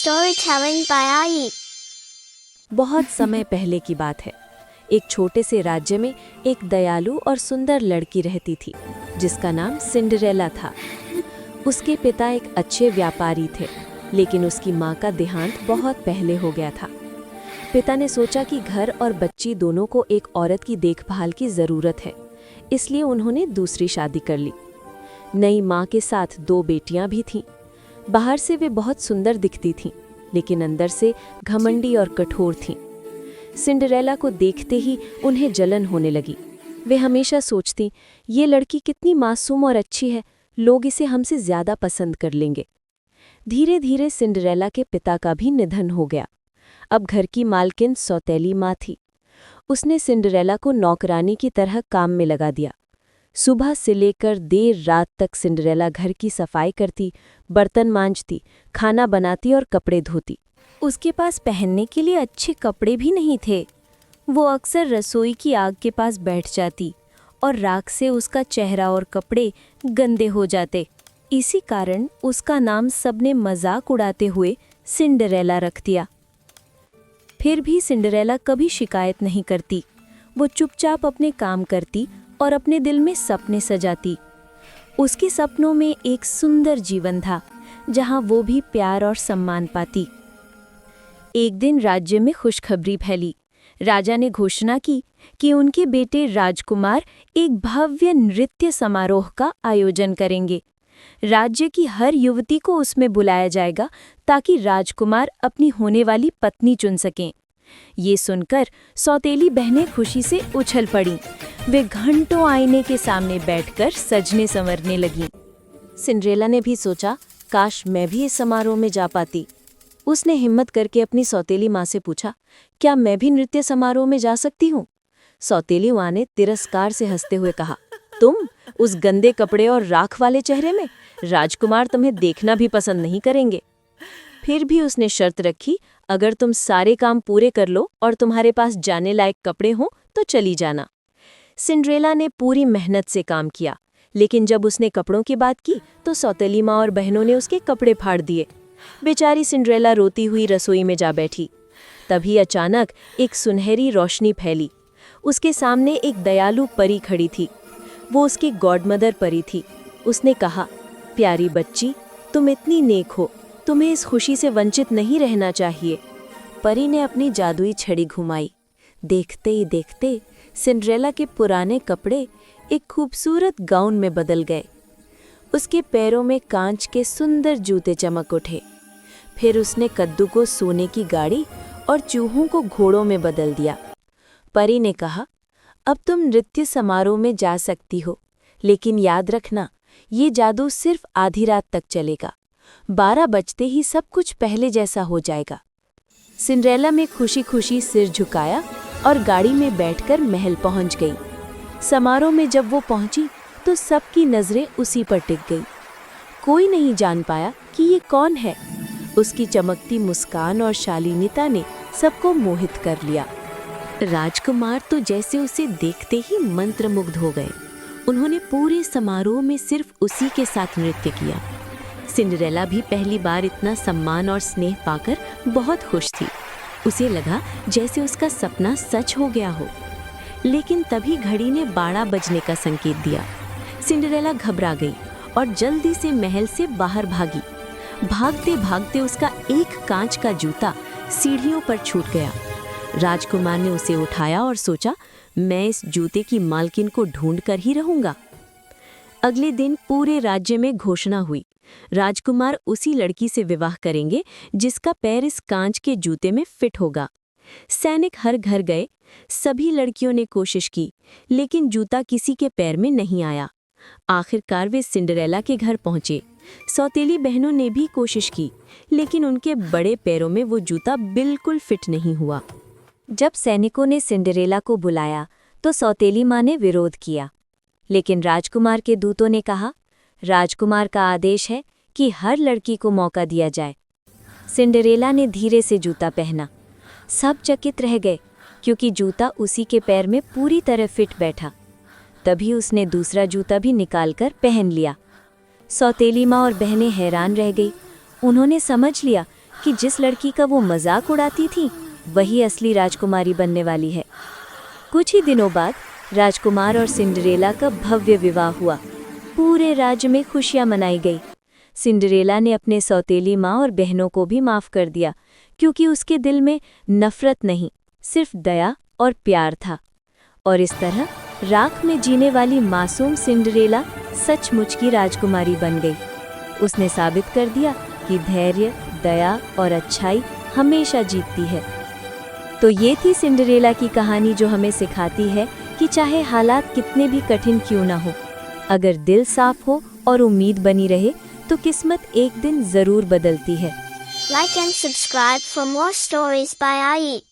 Storytelling by Ai. बहुत समय पहले की बात है। एक छोटे से राज्य में एक दयालु और सुंदर लड़की रहती थी जिसका नाम सिंड्रेला था। उसके पिता एक अच्छे व्यापारी थे, लेकिन उसकी माँ का देहांत बहुत पहले हो गया था। पिता ने सोचा कि घर और बच्ची दोनों को एक औरत की देखभाल की ज़रूरत है, इसलिए उन्होंने दूसरी शादी कर ली। नई माँ के साथ 2 बेटियां भी थीं। बाहर से वे बहुत सुंदर दिखती थीं, लेकिन अंदर से घमंडी और कठोर थीं। सिंड्रेला को देखते ही उन्हें जलन होने लगी। वे हमेशा सोचती, ये लड़की कितनी मासूम और अच्छी है, लोग इसे हमसे ज़्यादा पसंद कर लेंगे। धीरे धीरे सिंड्रेला के पिता का भी निधन हो गया। अब घर की मालकिन सौतेली माँ थी। उसने सिंड्रेला को नौकरानी की तरह काम में लगा दिया। सुबह से लेकर देर रात तक सिंड्रेला घर की सफाई करती, बर्तन मांजती, खाना बनाती और कपड़े धोती। उसके पास पहनने के लिए अच्छे कपड़े भी नहीं थे। वो अक्सर रसोई की आग के पास बैठ जाती और राख से उसका चेहरा और कपड़े गंदे हो जाते। इसी कारण उसका नाम सबने मजाक उड़ाते हुए सिंड्रेला रख दिया। फिर भी सिंड्रेला कभी शिकायत नहीं करती। वो चुपचाप अपने काम करती और अपने दिल में सपने सजाती। उसके सपनों में एक सुंदर जीवन था, जहां वो भी प्यार और सम्मान पाती। एक दिन राज्य में खुशखबरी फैली। राजा ने घोषणा की कि उनके बेटे राजकुमार एक भव्य नृत्य समारोह का आयोजन करेंगे। राज्य की हर युवती को उसमें बुलाया जाएगा ताकि राजकुमार अपनी होने वाली पत्नी चुन सकें। ये सुनकर सौतेली बहनें खुशी से उछल पड़ीं। वे घंटों आईने के सामने बैठकर सजने संवरने लगीं। सिंड्रेला ने भी सोचा, काश मैं भी इस समारोह में जा पाती। उसने हिम्मत करके अपनी सौतेली माँ से पूछा, क्या मैं भी नृत्य समारोह में जा सकती हूँ? सौतेली माँ ने तिरस्कार से हंसते हुए कहा, तुम उस गंदे कपड़े और राख वाले चेहरे में? राजकुमार तुम्हें देखना भी पसंद नहीं करेंगे। फिर भी उसने शर्त रखी, अगर तुम सारे काम पूरे कर लो और तुम्हारे पास जाने लायक कपड़े हों तो चली जाना। सिंड्रेला ने पूरी मेहनत से काम किया, लेकिन जब उसने कपड़ों की बात की तो सौतेली माँ और बहनों ने उसके कपड़े फाड़ दिए। बेचारी सिंड्रेला रोती हुई रसोई में जा बैठी। तभी अचानक एक सुनहरी रोशनी फैली। उसके सामने एक दयालु परी खड़ी थी। वो उसकी गॉडमदर परी थी। उसने कहा, प्यारी बच्ची, तुम इतनी नेक हो, तुम्हें इस खुशी से वंचित नहीं रहना चाहिए। परी ने अपनी जादुई छड़ी घुमाई। देखते ही देखते सिंड्रेला के पुराने कपड़े एक खूबसूरत गाउन में बदल गए। उसके पैरों में कांच के सुंदर जूते चमक उठे। फिर उसने कद्दू को सोने की गाड़ी और चूहों को घोड़ों में बदल दिया। परी ने कहा, अब तुम नृत्य समारोह में जा सकती हो, लेकिन याद रखना, ये जादू सिर्फ आधी रात तक चलेगा। 12 बजते ही सब कुछ पहले जैसा हो जाएगा। सिंड्रेला में खुशी खुशी सिर झुकाया और गाड़ी में बैठकर महल पहुंच गई। समारोह में जब वो पहुंची तो सबकी नजरें उसी पर टिक गई। कोई नहीं जान पाया कि ये कौन है। उसकी चमकती मुस्कान और शालीनता ने सबको मोहित कर लिया। राजकुमार तो जैसे उसे देखते ही मंत्रमुग्ध हो गए। उन्होंने पूरे समारोह में सिर्फ उसी के साथ नृत्य किया। सिंड्रेला भी पहली बार इतना सम्मान और स्नेह पाकर बहुत खुश थी। उसे लगा जैसे उसका सपना सच हो गया हो। लेकिन तभी घड़ी ने 12 बजने का संकेत दिया। सिंड्रेला घबरा गई और जल्दी से महल से बाहर भागी। भागते भागते उसका एक कांच का जूता सीढ़ियों पर छूट गया। राजकुमार ने उसे उठाया और सोचा, मैं इस जूते की मालकिन को ढूंढ कर ही रहूंगा। अगले दिन पूरे राज्य में घोषणा हुई, राजकुमार उसी लड़की से विवाह करेंगे जिसका पैर इस कांच के जूते में फिट होगा। सैनिक हर घर गए। सभी लड़कियों ने कोशिश की, लेकिन जूता किसी के पैर में नहीं आया। आखिरकार वे सिंड्रेला के घर पहुंचे। सौतेली बहनों ने भी कोशिश की, लेकिन उनके बड़े पैरों में वो जूता बिल्कुल फिट नहीं हुआ। जब सैनिकों ने सिंड्रेला को बुलाया तो सौतेली माँ ने विरोध किया, लेकिन राजकुमार के दूतों ने कहा, राजकुमार का आदेश है कि हर लड़की को मौका दिया जाए। सिंड्रेला ने धीरे से जूता पहना। सब चकित रह गए, क्योंकि जूता उसी के पैर में पूरी तरह फिट बैठा। तभी उसने दूसरा जूता भी निकालकर पहन लिया। सौतेली माँ और बहनें हैरान रह गई। उन्होंने समझ लिया कि जिस लड़की का वो मजाक उड़ाती थी वही असली राजकुमारी बनने वाली है। कुछ ही दिनों बाद राजकुमार और सिंड्रेला का भव्य विवाह हुआ। पूरे राज्य में खुशियां मनाई गई। सिंड्रेला ने अपने सौतेली माँ और बहनों को भी माफ कर दिया, क्योंकि उसके दिल में नफरत नहीं, सिर्फ दया और प्यार था। और इस तरह राख में जीने वाली मासूम सिंड्रेला सचमुच की राजकुमारी बन गई। उसने साबित कर दिया कि धैर्य, दया और अच्छाई हमेशा जीतती है। तो ये थी सिंड्रेला की कहानी, जो हमें सिखाती है कि चाहे हालात कितने भी कठिन क्यों ना हो, अगर दिल साफ हो और उम्मीद बनी रहे तो किस्मत एक दिन जरूर बदलती है। Like and subscribe for more stories by Ai.